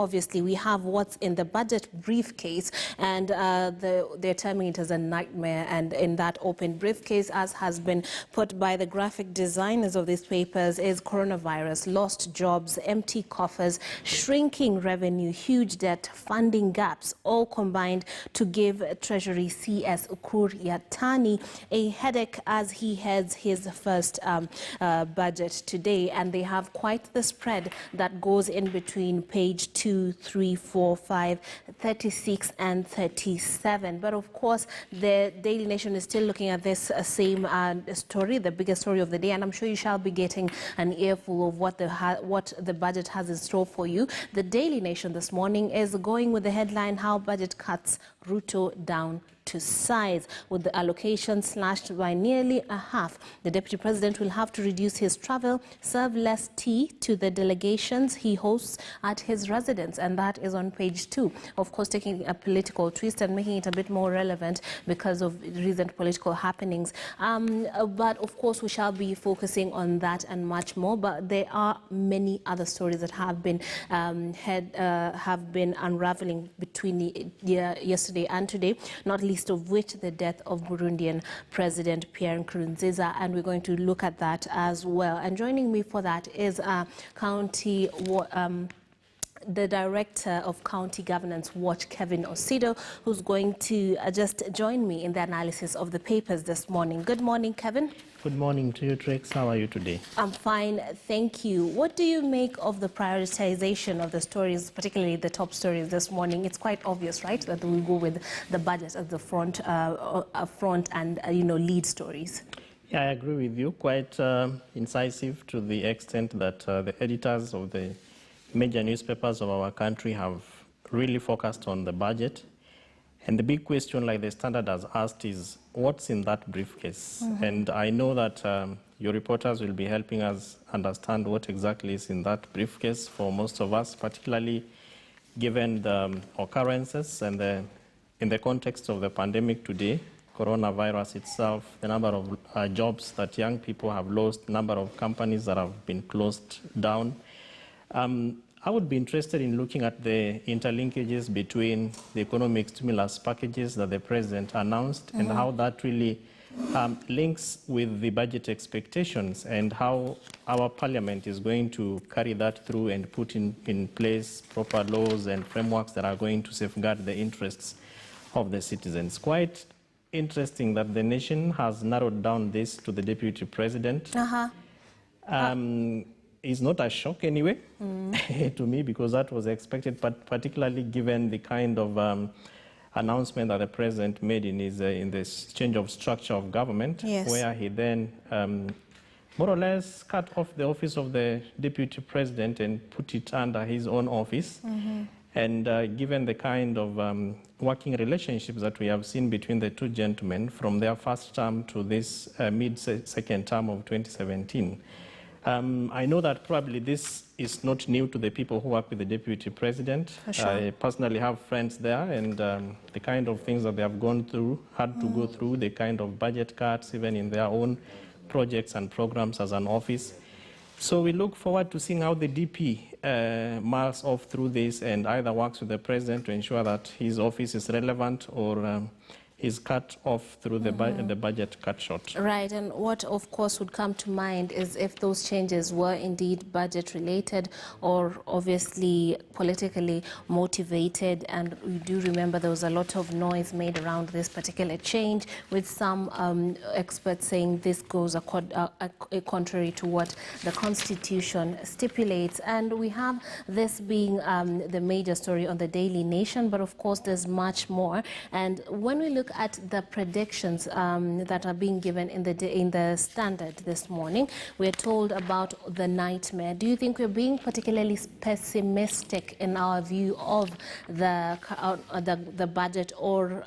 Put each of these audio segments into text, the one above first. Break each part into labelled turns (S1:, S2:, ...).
S1: Obviously, we have what's in the budget briefcase, and they're terming it as a nightmare. And in that open briefcase, as has been put by the graphic designers of these papers, is coronavirus, lost jobs, empty coffers, shrinking revenue, huge debt, funding gaps, all combined to give Treasury CS Ukur Yatani a headache as he heads his first budget today. And they have quite the spread that goes in between page 2, 3, 4, 5, 36 and 37. But of course, the Daily Nation is still looking at this same story, the biggest story of the day, and I'm sure you shall be getting an earful of what the budget has in store for you. The Daily Nation this morning is going with the headline, "How Budget Cuts Ruto Down to Size." With the allocation slashed by nearly a half, the Deputy President will have to reduce his travel, serve less tea to the delegations he hosts at his residence, and that is on page 2. Of course, taking a political twist and making it a bit more relevant because of recent political happenings. But of course, we shall be focusing on that and much more. But there are many other stories that have been unraveling between yesterday and today, not least of which the death of Burundian President Pierre Nkurunziza, and we're going to look at that as well. And joining me for that is the Director of County Governance Watch, Kevin Osido, who's going to just join me in the analysis of the papers this morning. Good morning, Kevin.
S2: Good morning to you, Trix. How are you today? I'm
S1: fine, thank you. What do you make of the prioritization of the stories, particularly the top stories this morning? It's quite obvious, right, that we go with the budget at the front and lead stories.
S2: Yeah, I agree with you. Quite incisive to the extent that the editors of the major newspapers of our country have really focused on the budget. And the big question, like the Standard has asked, is what's in that briefcase? Mm-hmm. And I know that your reporters will be helping us understand what exactly is in that briefcase for most of us, particularly given the occurrences and in the context of the pandemic today, coronavirus itself, the number of jobs that young people have lost, number of companies that have been closed down. I would be interested in looking at the interlinkages between the economic stimulus packages that the President announced, mm-hmm. and how that really links with the budget expectations and how our Parliament is going to carry that through and put in place proper laws and frameworks that are going to safeguard the interests of the citizens. Quite interesting that the nation has narrowed down this to the Deputy President. It's not a shock anyway to me, because that was expected, but particularly given the kind of announcement that the President made in this change of structure of government, yes. where he then more or less cut off the office of the Deputy President and put it under his own office. Mm-hmm. And given the kind of working relationships that we have seen between the two gentlemen from their first term to this mid-second term of 2017, I know that probably this is not new to the people who work with the Deputy President. Sure. I personally have friends there, and the kind of things that they have gone through, had to go through, the kind of budget cuts, even in their own projects and programs as an office. So we look forward to seeing how the DP marks off through this and either works with the President to ensure that his office is relevant or is cut off through the budget cut short.
S1: Right, and what of course would come to mind is if those changes were indeed budget related or obviously politically motivated. And we do remember there was a lot of noise made around this particular change, with some experts saying this goes contrary to what the Constitution stipulates. And we have this being the major story on the Daily Nation, but of course there's much more. And when we look at the predictions that are being given in the Standard this morning, we're told about the nightmare. Do you think we're being particularly pessimistic in our view of the budget, or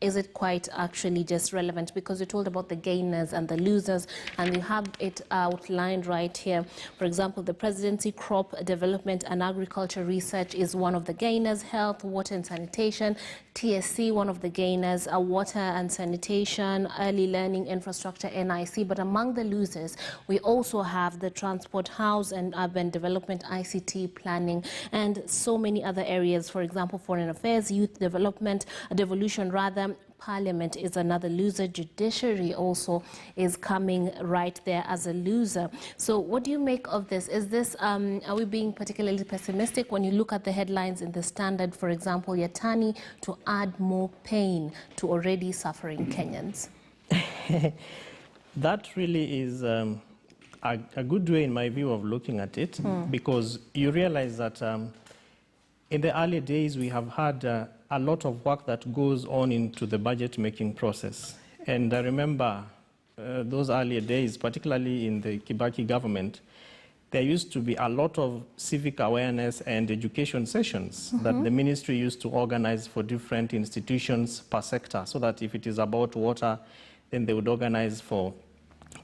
S1: is it quite actually just relevant? Because you told about the gainers and the losers, and you have it outlined right here. For example, the presidency, crop development and agriculture research is one of the gainers, health, water and sanitation, TSC, one of the gainers, water and sanitation, early learning infrastructure, NIC. But among the losers, we also have the transport, house and urban development, ICT, planning, and so many other areas. For example, foreign affairs, youth development, devolution rather. Parliament is another loser. Judiciary also is coming right there as a loser. So what do you make of this? Is this, are we being particularly pessimistic when you look at the headlines in the Standard, for example, Yatani to add more pain to already suffering Kenyans?
S2: That really is a good way, in my view, of looking at it, because you realize that in the early days, we have had a lot of work that goes on into the budget-making process. And I remember those earlier days, particularly in the Kibaki government, there used to be a lot of civic awareness and education sessions that the ministry used to organize for different institutions per sector, so that if it is about water, then they would organize for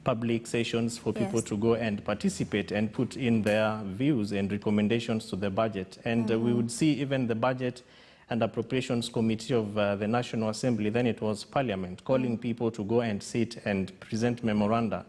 S2: public sessions for people to go and participate and put in their views and recommendations to the budget. And we would see even the Budget and Appropriations Committee of the National Assembly, then it was Parliament, calling people to go and sit and present memoranda.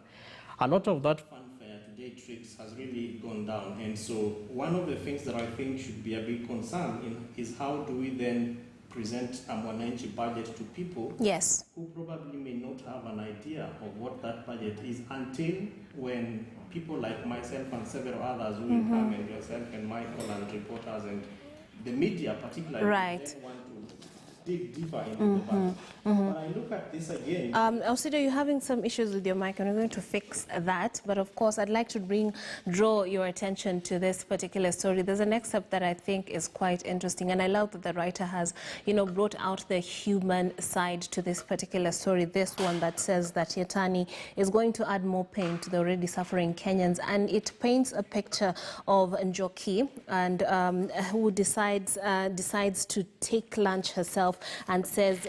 S2: A lot of that fanfare today tricks has really gone down. And so one of the things that I think should be a big concern is how do we then present a Mwananchi budget to people who probably may not have an idea of what that budget is until when people like myself and several others will come, and yourself and Michael and reporters and the media particularly then want to dig deeper into the budget. When I look at this again...
S1: Alcido, you're having some issues with your mic, and we're going to fix that. But of course, I'd like to draw your attention to this particular story. There's an excerpt that I think is quite interesting, and I love that the writer has, brought out the human side to this particular story. This one that says that Yatani is going to add more pain to the already suffering Kenyans, and it paints a picture of Njoki, and who decides to take lunch herself, and says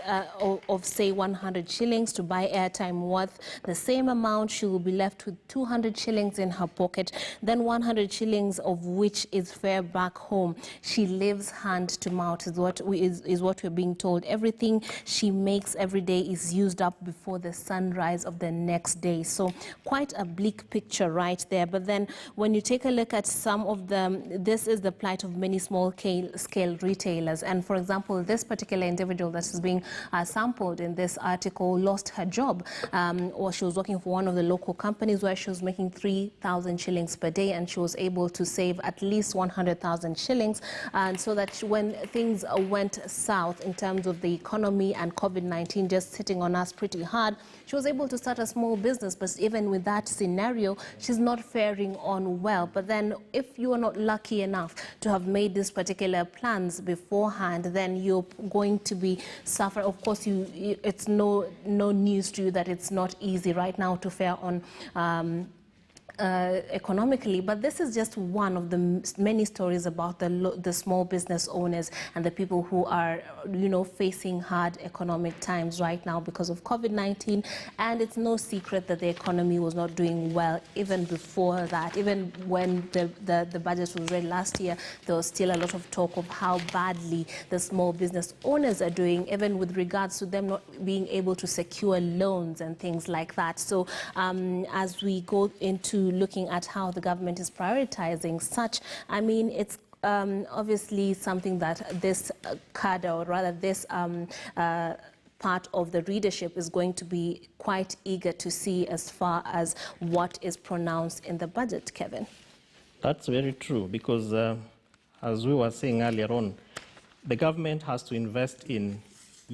S1: of say 100 shillings to buy airtime worth the same amount, she will be left with 200 shillings in her pocket, then 100 shillings of which is fare back home. She lives hand to mouth is what we're being told. Everything she makes every day is used up before the sunrise of the next day. So quite a bleak picture right there. But then when you take a look at some of this is the plight of many small-scale retailers. And for example, this particular individual that is being sampled in this article lost her job, or she was working for one of the local companies where she was making 3,000 shillings per day, and she was able to save at least 100,000 shillings. And so that when things went south in terms of the economy and COVID-19 just sitting on us pretty hard, she was able to start a small business. But even with that scenario, she's not faring on well. But then if you are not lucky enough to have made these particular plans beforehand, then you're going to be suffering. Of course, it's no news to you that it's not easy right now to fare on economically, but this is just one of the many stories about the small business owners and the people who are, facing hard economic times right now because of COVID-19. And it's no secret that the economy was not doing well even before that. Even when the budget was read last year, there was still a lot of talk of how badly the small business owners are doing, even with regards to them not being able to secure loans and things like that. So as we go into looking at how the government is prioritizing such, I mean, it's obviously something that this cadre, or rather this part of the readership, is going to be quite eager to see as far as what is pronounced in the budget, Kevin.
S2: That's very true, because as we were saying earlier on, the government has to invest in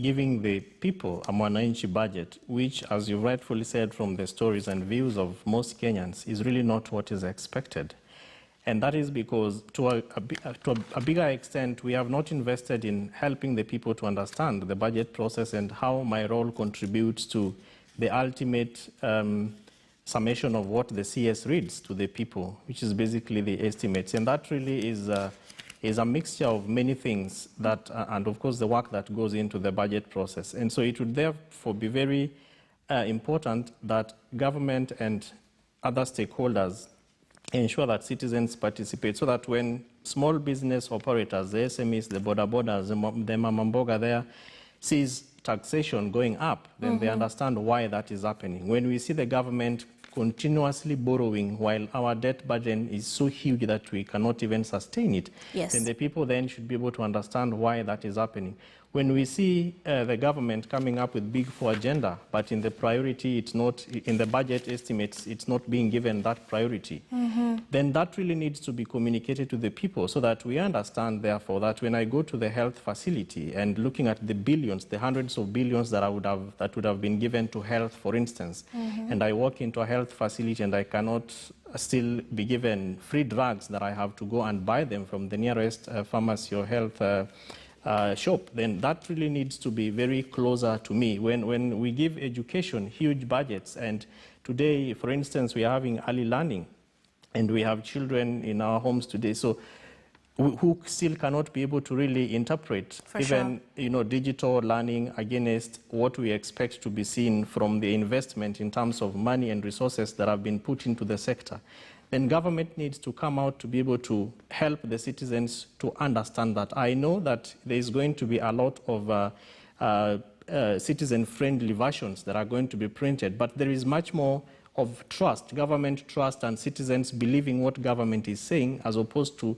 S2: giving the people a Mwananchi budget, which, as you rightfully said from the stories and views of most Kenyans, is really not what is expected. And that is because, to a bigger extent, we have not invested in helping the people to understand the budget process and how my role contributes to the ultimate summation of what the CS reads to the people, which is basically the estimates. And that really is is a mixture of many things that, and of course the work that goes into the budget process. And so it would therefore be very important that government and other stakeholders ensure that citizens participate, so that when small business operators, the SMEs, the boda-bodas, the mamamboga there, sees taxation going up, then they understand why that is happening. When we see the government continuously borrowing while our debt burden is so huge that we cannot even sustain it, then the people then should be able to understand why that is happening. When we see the government coming up with big four agenda, but in the priority, it's not, in the budget estimates, it's not being given that priority, then that really needs to be communicated to the people so that we understand, therefore, that when I go to the health facility and looking at the billions, the hundreds of billions that would have been given to health, for instance, and I walk into a health facility and I cannot still be given free drugs, that I have to go and buy them from the nearest pharmacy or health shop, then that really needs to be very closer to me. When we give education huge budgets, and today, for instance, we are having early learning, and we have children in our homes today, so who still cannot be able to really interpret digital learning against what we expect to be seen from the investment in terms of money and resources that have been put into the sector, then government needs to come out to be able to help the citizens to understand that. I know that there is going to be a lot of citizen-friendly versions that are going to be printed, but there is much more of trust, government trust, and citizens believing what government is saying, as opposed to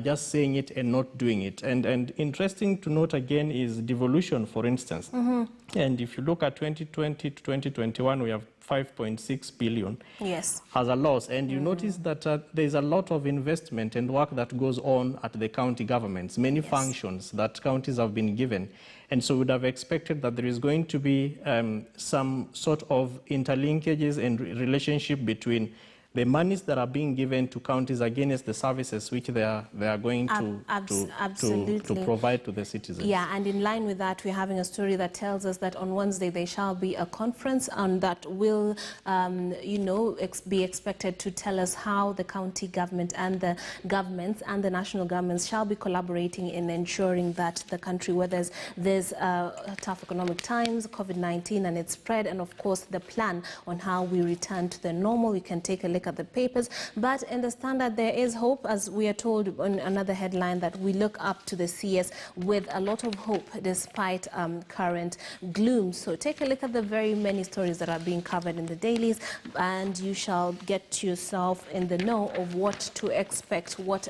S2: just saying it and not doing it. And interesting to note again is devolution, for instance. And if you look at 2020 to 2021, we have 5.6 billion as a loss. And you notice that there's a lot of investment and work that goes on at the county governments, many functions that counties have been given. And so we would have expected that there is going to be some sort of interlinkages and relationship between the monies that are being given to counties against the services which they are going to provide to the citizens.
S1: Yeah, and in line with that, we're having a story that tells us that on Wednesday there shall be a conference that will, be expected to tell us how the county government and the governments and the national governments shall be collaborating in ensuring that the country, where there's tough economic times, COVID-19 and its spread, and of course the plan on how we return to the normal. You can take a look at the papers, but in the Standard there is hope, as we are told on another headline, that we look up to the CS with a lot of hope despite current gloom. So take a look at the very many stories that are being covered in the dailies, and you shall get yourself in the know of what to expect, what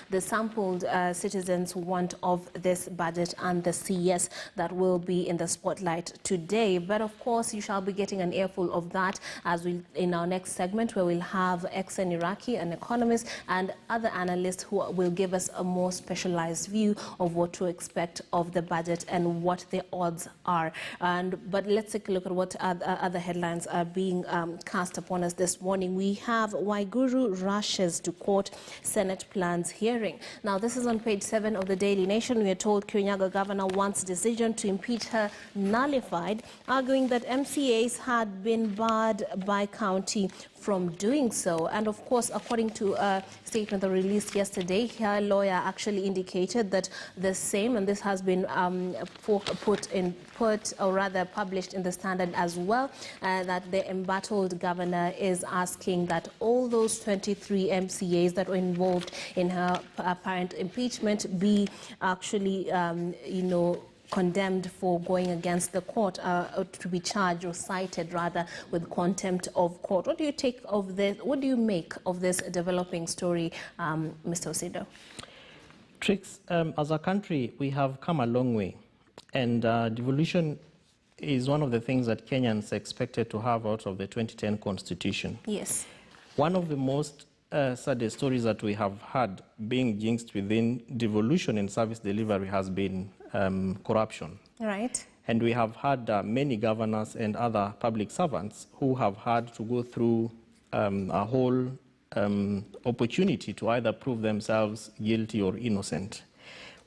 S1: the sampled citizens want of this budget and the CS that will be in the spotlight today. But of course, you shall be getting an earful of that as we in our next segment, where we'll have ex-an Iraqi, an economist, and other analysts who will give us a more specialized view of what to expect of the budget and what the odds are. But let's take a look at what other headlines are being cast upon us this morning. We have Waiguru rushes to court, Senate plans hearing. Now, this is on page 7 of the Daily Nation. We are told Kirinyaga governor wants decision to impeach her nullified, arguing that MCAs had been barred by county from doing so. And of course, according to a statement that released yesterday, her lawyer actually indicated that the same, and this has been published in the Standard as well, that the embattled governor is asking that all those 23 MCAs that were involved in her apparent impeachment be actually, condemned for going against the court, to be charged or cited rather with contempt of court. What do you take of this? What do you make of this developing story, Mr. Osido?
S2: Trix, as a country, we have come a long way, and devolution is one of the things that Kenyans expected to have out of the 2010 Constitution.
S1: Yes.
S2: One of the most saddest stories that we have had being jinxed within devolution and service delivery has been corruption.
S1: Right.
S2: And we have had many governors and other public servants who have had to go through a whole opportunity to either prove themselves guilty or innocent.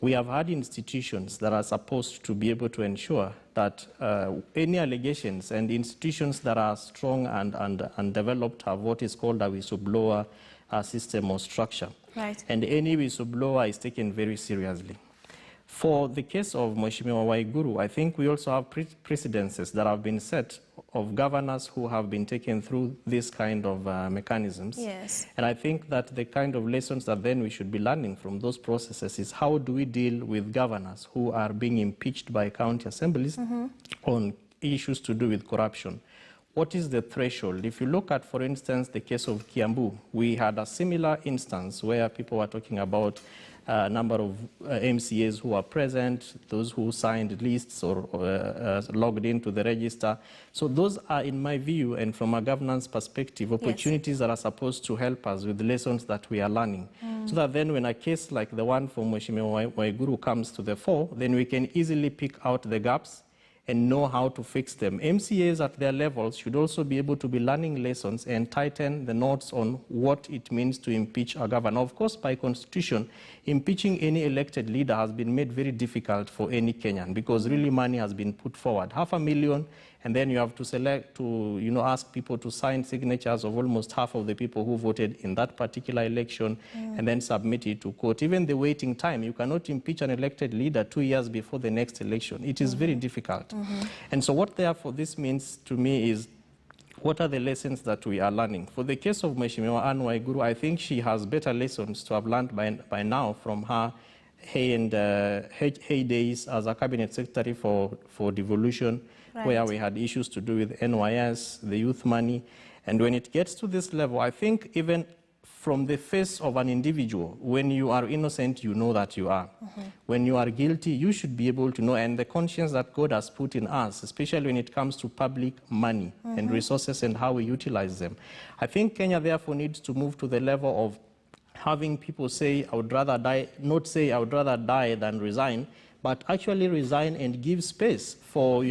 S2: We have had institutions that are supposed to be able to ensure that any allegations, and institutions that are strong and developed have what is called a whistleblower system or structure.
S1: Right.
S2: And any whistleblower is taken very seriously. For the case of Mheshimiwa Waiguru, I think we also have precedences that have been set of governors who have been taken through this kind of mechanisms.
S1: Yes.
S2: And I think that the kind of lessons that then we should be learning from those processes is how do we deal with governors who are being impeached by county assemblies on issues to do with corruption. What is the threshold? If you look at, for instance, the case of Kiambu, we had a similar instance where people were talking about a number of MCAs who are present, those who signed lists or logged into the register. So those are, in my view, and from a governance perspective, opportunities that are supposed to help us with the lessons that we are learning. So that then when a case like the one from Mheshimiwa Waiguru comes to the fore, then we can easily pick out the gaps and know how to fix them. MCAs at their levels should also be able to be learning lessons and tighten the knots on what it means to impeach a governor. Of course, by constitution, impeaching any elected leader has been made very difficult for any Kenyan because really money has been put forward. 500,000, and then you have to select to, ask people to sign signatures of almost half of the people who voted in that particular election and then submit it to court. Even the waiting time, you cannot impeach an elected leader 2 years before the next election. It is very difficult. And so what therefore this means to me is, what are the lessons that we are learning? For the case of Mheshimiwa Anne Waiguru, I think she has better lessons to have learned by now from her heydays as a cabinet secretary for devolution, where we had issues to do with NYS, the youth money. And when it gets to this level, I think even from the face of an individual, when you are innocent, you know that you are. When you are guilty, you should be able to know, and the conscience that God has put in us, especially when it comes to public money and resources and how we utilize them. I think Kenya therefore needs to move to the level of having people say, I would rather die, not say I would rather die than resign, but actually resign and give space for,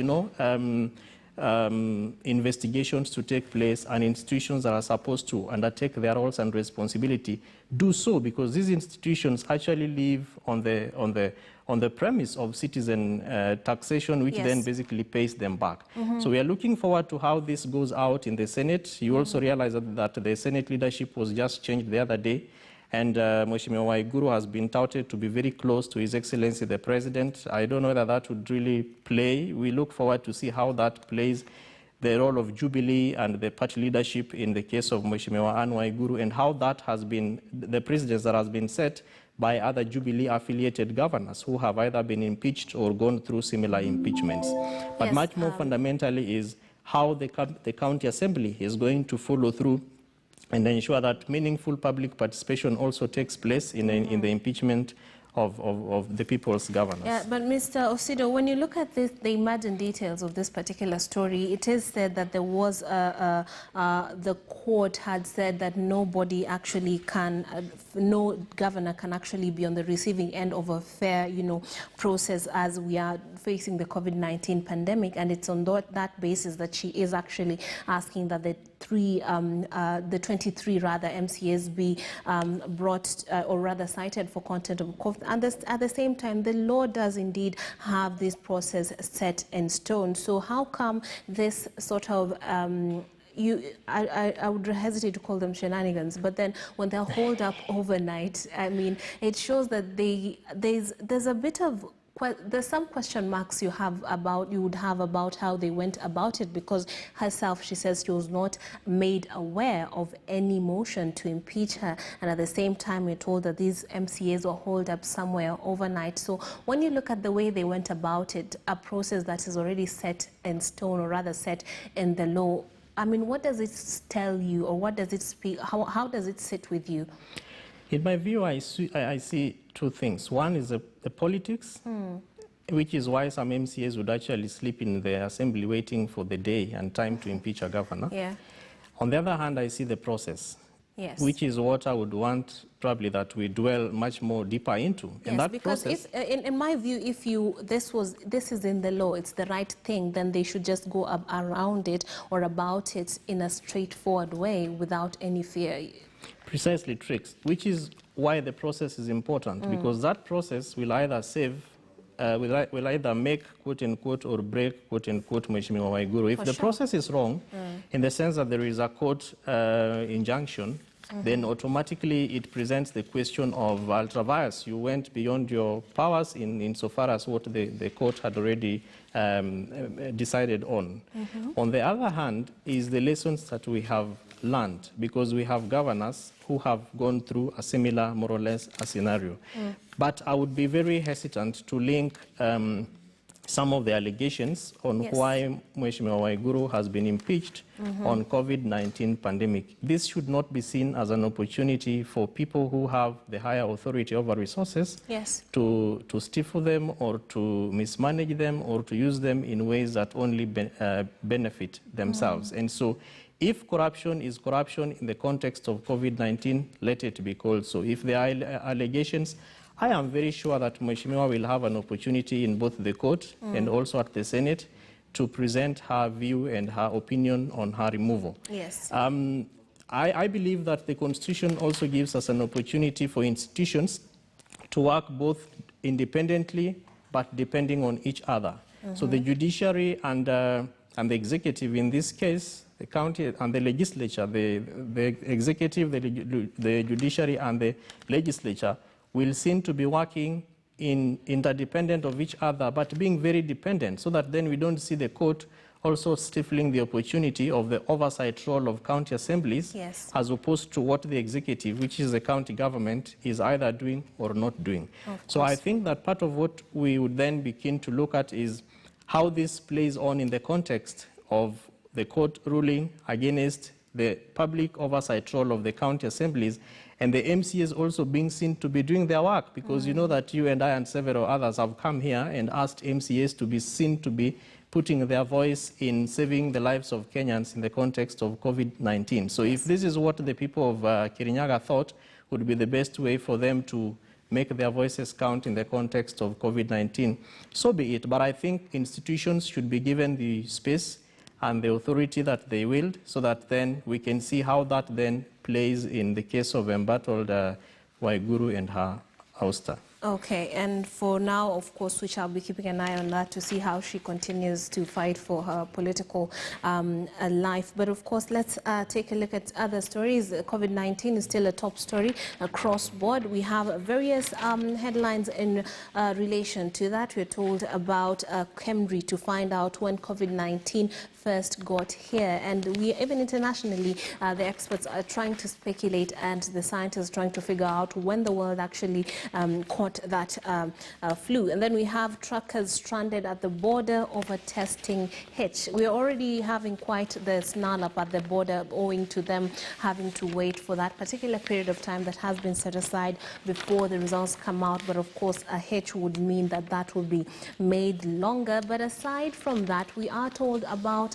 S2: investigations to take place, and institutions that are supposed to undertake their roles and responsibility do so, because these institutions actually live on the premise of citizen taxation, which then basically pays them back. So we are looking forward to how this goes out in the Senate. You also realize that the Senate leadership was just changed the other day. And Mheshimiwa Waiguru has been touted to be very close to His Excellency the President. I don't know whether that would really play. We look forward to see how that plays, the role of Jubilee and the party leadership in the case of Mheshimiwa Anne Waiguru, and how that has been, the precedence that has been set by other Jubilee-affiliated governors who have either been impeached or gone through similar impeachments. But much more fundamentally is how the county assembly is going to follow through and ensure that meaningful public participation also takes place in the impeachment of the people's governors.
S1: Yeah, but Mr. Osido, when you look at this, the imagined details of this particular story, it is said that there was the court had said that nobody actually can, no governor can actually be on the receiving end of a fair, process as we are facing the COVID-19 pandemic, and it's on that basis that she is actually asking that the 23 rather MCAs be brought or rather cited for content of court. And at the same time, the law does indeed have this process set in stone. So how come this sort of I would hesitate to call them shenanigans, but then when they're holed up overnight, I mean, it shows that there's a bit of, there's some question marks you would have about how they went about it, because herself, she says she was not made aware of any motion to impeach her, and at the same time we're told that these MCAs were holed up somewhere overnight. So when you look at the way they went about it, a process that is already set in stone, or rather set in the law, I mean, what does it tell you, or what does it speak, how does it sit with you?
S2: In my view, I see two things. One is the politics, which is why some MCAs would actually sleep in the assembly waiting for the day and time to impeach a governor.
S1: Yeah.
S2: On the other hand, I see the process, which is what I would want probably that we dwell much more deeper into.
S1: Yes,
S2: and that
S1: because
S2: process,
S1: in my view, if this is in the law, it's the right thing, then they should just go around it or about it in a straightforward way without any fear.
S2: Precisely, tricks, which is why the process is important, because that process will either save, will either make, quote unquote, or break, quote unquote, Mheshimiwa Waiguru. If the process is wrong, in the sense that there is a court injunction then automatically it presents the question of ultra-vires. You went beyond your powers insofar as what the court had already decided on. On the other hand, is the lessons that we have learned, because we have governors who have gone through a similar, more or less, a scenario. But I would be very hesitant to link some of the allegations on why Mheshimiwa Waiguru has been impeached on COVID-19 pandemic. This should not be seen as an opportunity for people who have the higher authority over resources to stifle them or to mismanage them or to use them in ways that only benefit themselves. And so if corruption is corruption in the context of COVID-19, let it be called so. If there are allegations, I am very sure that Mheshimiwa will have an opportunity in both the court and also at the Senate to present her view and her opinion on her removal.
S1: Yes.
S2: I believe that the Constitution also gives us an opportunity for institutions to work both independently but depending on each other. So the judiciary and the executive in this case, the county and the legislature, the executive, the judiciary and the legislature will seem to be working interdependent of each other, but being very dependent, so that then we don't see the court also stifling the opportunity of the oversight role of county assemblies, as opposed to what the executive, which is the county government, is either doing or not doing. So I think that part of what we would then begin to look at is how this plays on in the context of the court ruling against the public oversight role of the county assemblies, and the MCAs also being seen to be doing their work, because you know that you and I and several others have come here and asked MCAs to be seen to be putting their voice in saving the lives of Kenyans in the context of COVID-19. So if this is what the people of Kirinyaga thought would be the best way for them to make their voices count in the context of COVID-19, so be it. But I think institutions should be given the space and the authority that they willed, so that then we can see how that then plays in the case of embattled Waiguru and her ouster.
S1: Okay, and for now, of course, we shall be keeping an eye on that to see how she continues to fight for her political life. But of course, let's take a look at other stories. COVID-19 is still a top story across board. We have various headlines in relation to that. We're told about Kemri to find out when COVID-19 first got here, and we even internationally the experts are trying to speculate and the scientists trying to figure out when the world actually caught that flu. And then we have truckers stranded at the border over testing hitch. We're already having quite the snarl up at the border owing to them having to wait for that particular period of time that has been set aside before the results come out. But of course a hitch would mean that that will be made longer. But aside from that, we are told about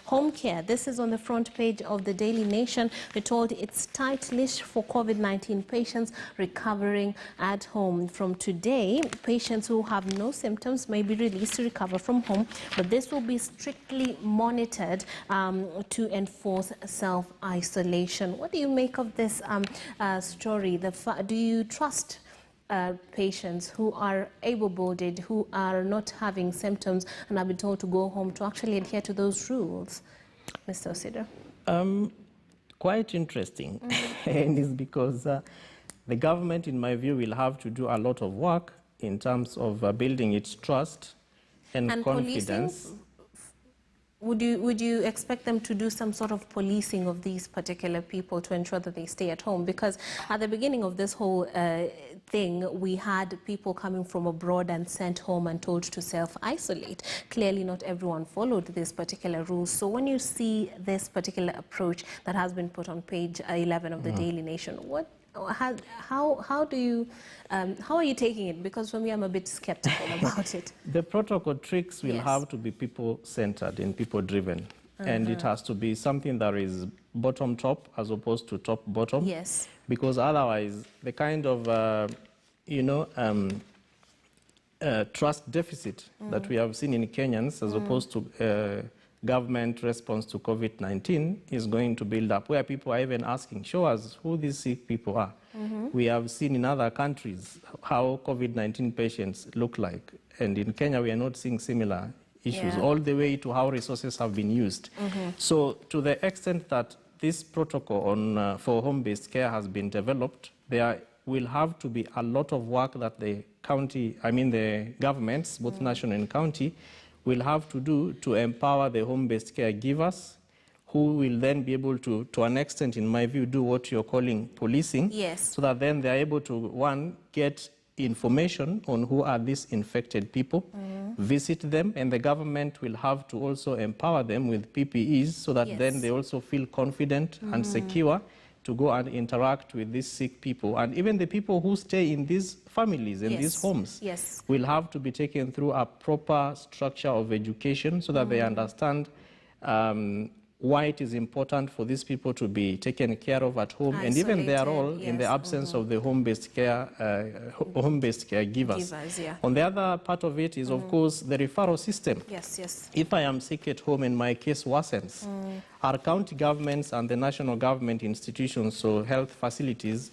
S1: home care. This is on the front page of the Daily Nation. We're told it's tight list for COVID-19 patients recovering at home. From today, patients who have no symptoms may be released to recover from home, but this will be strictly monitored to enforce self-isolation. What do you make of this story? Do you trust patients who are able-bodied, who are not having symptoms and have been told to go home, to actually adhere to those rules? Mr. Osido?
S2: Quite interesting. And it's because the government, in my view, will have to do a lot of work in terms of building its trust and confidence.
S1: Policing? Would you expect them to do some sort of policing of these particular people to ensure that they stay at home? Because at the beginning of this whole thing, we had people coming from abroad and sent home and told to self-isolate. Clearly not everyone followed this particular rules. So when you see this particular approach that has been put on page 11 of the Daily Nation, how are you taking it? Because for me, I'm a bit skeptical about it.
S2: The protocol tricks will have to be people-centered and people-driven. And it has to be something that is bottom-top as opposed to top-bottom.
S1: Yes.
S2: Because otherwise, the kind of, trust deficit that we have seen in Kenyans as opposed to government response to COVID-19 is going to build up, where people are even asking, show us who these sick people are. We have seen in other countries how COVID-19 patients look like. And in Kenya, we are not seeing similar issues, all the way to how resources have been used. So to the extent that this protocol on, for home-based care has been developed, there will have to be a lot of work that the governments, both national and county, will have to do to empower the home-based care givers, who will then be able to an extent, in my view, do what you're calling policing.
S1: Yes.
S2: So that then they're able to, one, get information on who are these infected people, visit them, and the government will have to also empower them with PPEs so that then they also feel confident and secure to go and interact with these sick people. And even the people who stay in these families, in these homes, will have to be taken through a proper structure of education so that they understand why it is important for these people to be taken care of at home, and even their role in the absence of the home-based care givers. On the other part of it is, of course, the referral system. If I am sick at home and my case worsens, our county governments and the national government institutions, so health facilities,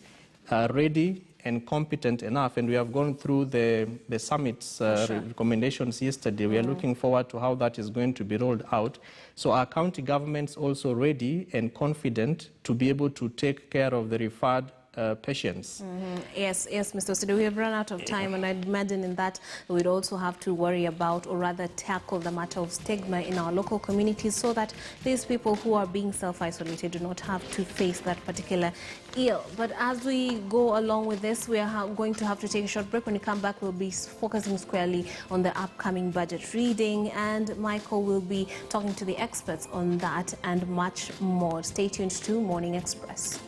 S2: are ready and competent enough, and we have gone through the summit's recommendations yesterday. We are looking forward to how that is going to be rolled out. So our county governments also ready and confident to be able to take care of the referred patients.
S1: Yes, Mr. Osido, we have run out of time, and I'd imagine in that we'd also have to worry about, or rather tackle, the matter of stigma in our local communities so that these people who are being self-isolated do not have to face that particular ill. But as we go along with this, we are going to have to take a short break. When we come back, we'll be focusing squarely on the upcoming budget reading, and Michael will be talking to the experts on that and much more. Stay tuned to Morning Express.